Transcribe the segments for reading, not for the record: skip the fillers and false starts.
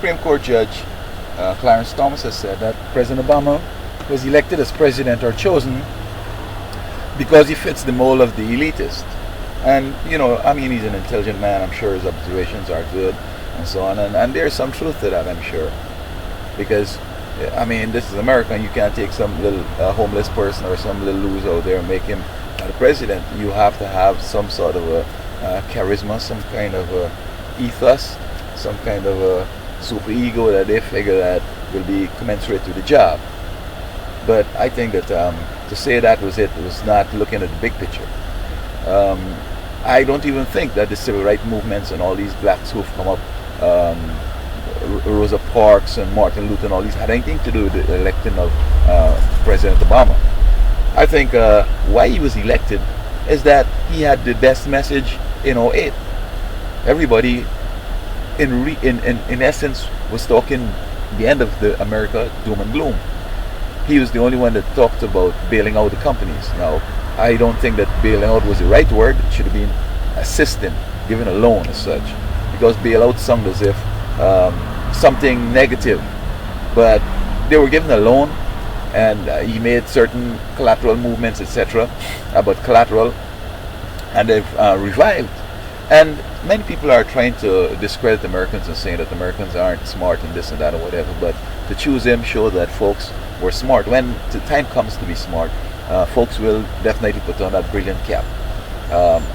Supreme Court Judge Clarence has said that President Obama was elected as president or chosen because he fits the mold of the elitist. And, I mean, he's an intelligent man. I'm sure his observations are good and so on. And there's some truth to that, I'm sure. Because, I mean, this is America, and you can't take some little homeless person or some little loser out there and make him the president. You have to have some sort of a charisma, some kind of a ethos, some kind of a super ego that they figure that will be commensurate to the job. But I think that to say that was not looking at the big picture. I don't even think that the civil rights movements and all these blacks who've come up, Rosa Parks and Martin Luther and all these, had anything to do with the electing of President Obama. I think why he was elected is that he had the best message in '08. Everybody, in essence, was talking the end of the America doom and gloom. He was the only one that talked about bailing out the companies. Now, I don't think that bailing out was the right word. It should have been assisting, giving a loan as such, because bailout sounded as if something negative. But they were given a loan, and he made certain collateral movements, etc., about collateral, and they've revived. And many people are trying to discredit Americans and saying that Americans aren't smart and this and that or whatever, but to choose him showed that folks were smart. When the time comes to be smart, folks will definitely put on that brilliant cap.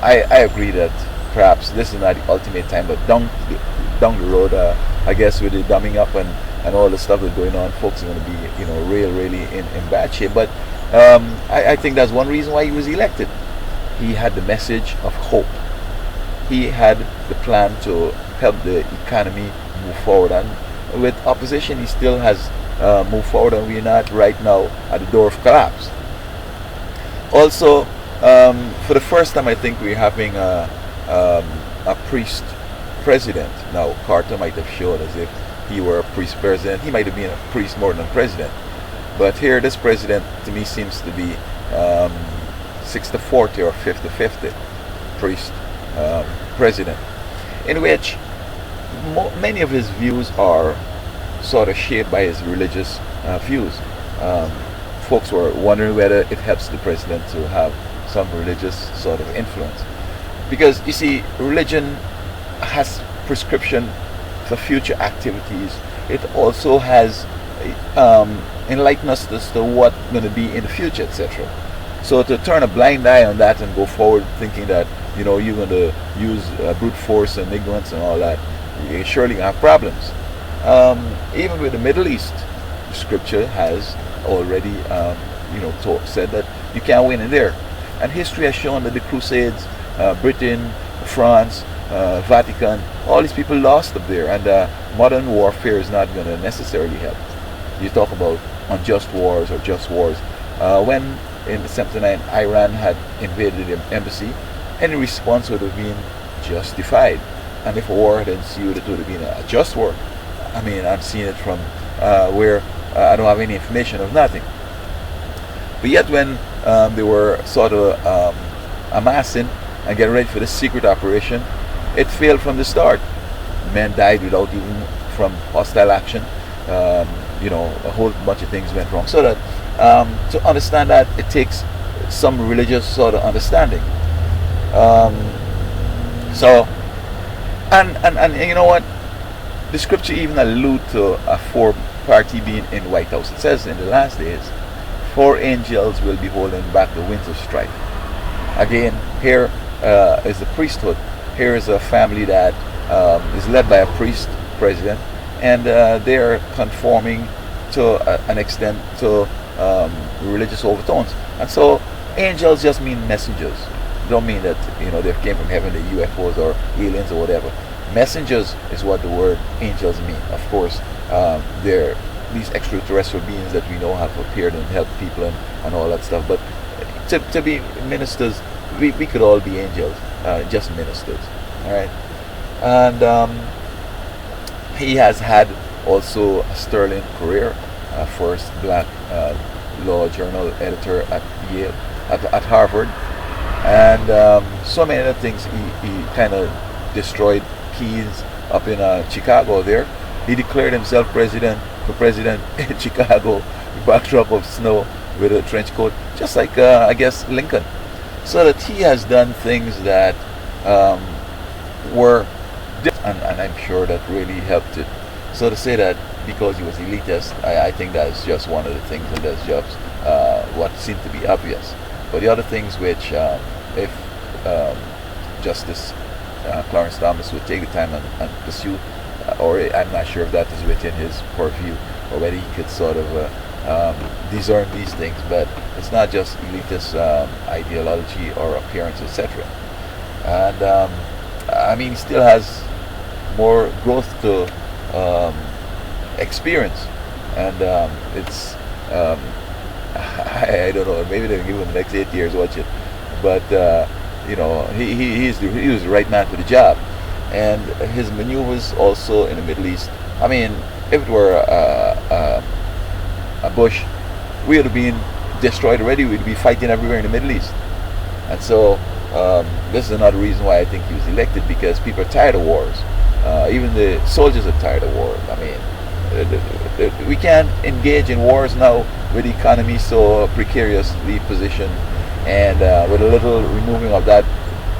I agree that perhaps this is not the ultimate time, but down the road, I guess with the dumbing up and all the stuff that's going on, folks are going to be, really in bad shape. But I think that's one reason why he was elected. He had the message of hope. He had the plan to help the economy move forward, and with opposition, he still has moved forward, and we're not right now at the door of collapse. Also, for the first time, I think we're having a priest president. Now, Carter might have showed as if he were a priest president. He might have been a priest more than president. But here, this president, to me, seems to be 60-40 or 50-50 priest president, in which many of his views are sort of shaped by his religious views. Folks were wondering whether it helps the president to have some religious sort of influence. Because, you see, religion has prescription for future activities. It also has enlightened us as to what's going to be in the future, etc. So to turn a blind eye on that and go forward thinking that, you're going to use brute force and ignorance and all that, you surely have problems. Even with the Middle East, Scripture has already, said that you can't win in there. And history has shown that the Crusades, Britain, France, Vatican, all these people lost up there, and modern warfare is not going to necessarily help. You talk about unjust wars or just wars. When in '79 Iran had invaded the embassy, any response would have been justified. And if a war had ensued, it would have been a just war. I mean, I've seen it from where I don't have any information of nothing. But yet when they were sort of amassing and getting ready for the secret operation, it failed from the start. Men died without even from hostile action. A whole bunch of things went wrong. So that to understand that, it takes some religious sort of understanding. And you know what? The scripture even allude to a fourth party being in the White House. It says in the last days, 4 angels will be holding back the winds of strife. Again, here is the priesthood. Here is a family that is led by a priest president, and they are conforming to an extent to religious overtones. And so angels just mean messengers. Don't mean that they came from heaven, the UFOs or aliens or whatever. Messengers is what the word angels mean. Of course, they're these extraterrestrial beings that we know have appeared and helped people and all that stuff. But to be ministers, we could all be angels, just ministers. All right, and he has had also a sterling career. First black law journal editor at Yale, at Harvard. And so many other things. He kind of destroyed keys up in Chicago there, He declared himself president in Chicago, backdrop of snow with a trench coat, just like I guess Lincoln. So that he has done things that were different, and I'm sure that really helped it. So to say that because he was elitist, I think that's just one of the things, and that's just what seemed to be obvious. But the other things which, if Justice Clarence Thomas would take the time and pursue, or I'm not sure if that is within his purview, or whether he could sort of discern these things, but it's not just elitist ideology or appearance, etc. And I mean, he still has more growth to experience, and it's I don't know, maybe they'll give him the next 8 years, watch it, but you know, he was the right man for the job, and his maneuvers also in the Middle East. I mean, if it were a Bush, we would have been destroyed already. We'd be fighting everywhere in the Middle East. And so this is another reason why I think he was elected, because people are tired of wars. Even the soldiers are tired of wars. I mean, we can't engage in wars now with the economy so precariously positioned, and with a little removing of that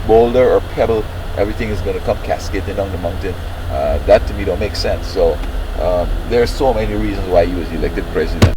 boulder or pebble, everything is going to come cascading down the mountain. That to me don't make sense. So there are so many reasons why he was elected president.